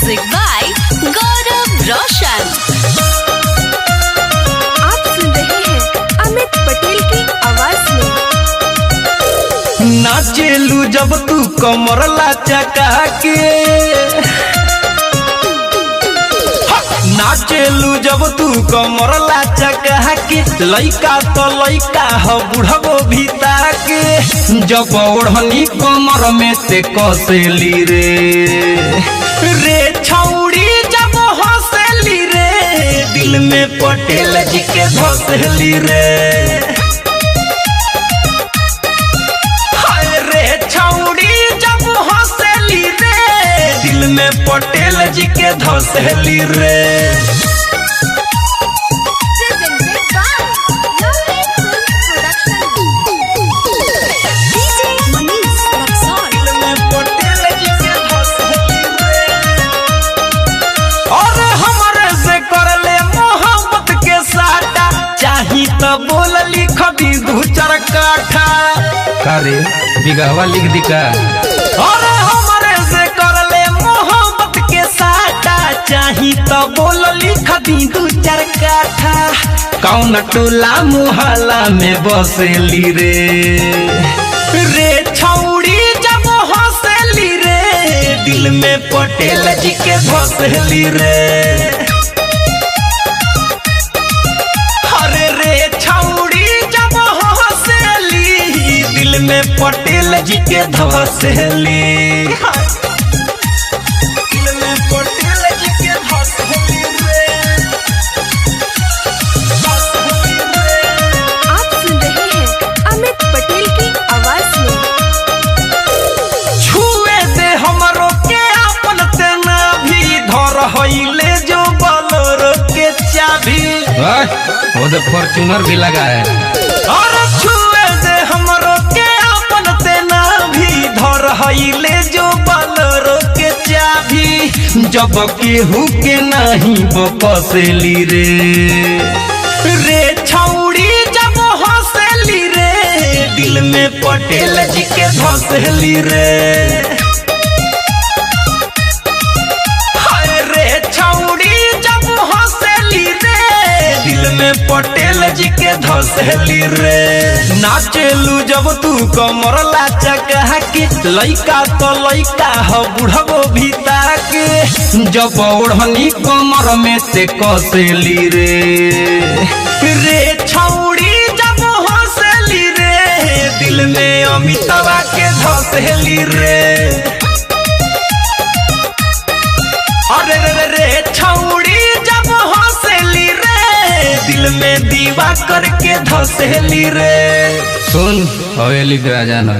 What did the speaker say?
Music by गौरव रोशन। आप सुन रहे हैं अमित पटेल की आवाज में। नाचेलू जब तू कमर लचका के, नाचेलू जब तू कमर लचका के, लइका तो लइका ह बुढ़बो भीता के, जब ओढ़नी कमर में से कसेली रे छौड़ी जब हंसेली रे, दिल में पटेल जी के धसेली रे। दिल में पटेल जी के धसेली रे। और हमारे से कर ले मोहब्बत के साटा, चाही तो बोल लिख दी 2-4 काठा। कारे बिगहवा लिख दी का? और हमारे से कर ले मोहब्बत के साटा, चाही तो बोल लिख दी 2-4 काठा। कौन टोला मोहल्ला में बसेली रे छौड़ी जब हंसेली रे, दिल में पटेल जी के धसेली रे। अरे रे छौड़ी जब हंसेली, दिल में पटेल जी के धसेली। दिल में पटेल जी के धसेली रे। आप सुन रहे हैं अमित पटेल की आवाज में। छुए दे हमरो के आपन तेना भी, धर हईले जो बलर के चाबी। वो तो फॉर्च्यूनर भी लगा है। और छुए दे हमरो के आपन तेना भी, धर हईले जो बलर के चाबी, जब केहू के नहीं बकसेली रे छौड़ी जब हंसेली रे, दिल में पटेल जी के धसेली रे। हाय रे छौड़ी जब हंसेली रे, दिल में पटेल जी के धसेली रे। नाचेलू जब तू कमर लचका के, लइका तो लइका ह बुढ़बो भीता के, जब ओढ़नी कमर में से कसेली रे छौड़ी जब हंसेली रे, दिल में अमिताबा के धसेली रे। अरे रे छौड़ी जब हंसेली रे, दिल में दीवा करके धसेली रे। सुन हवेली राजा ना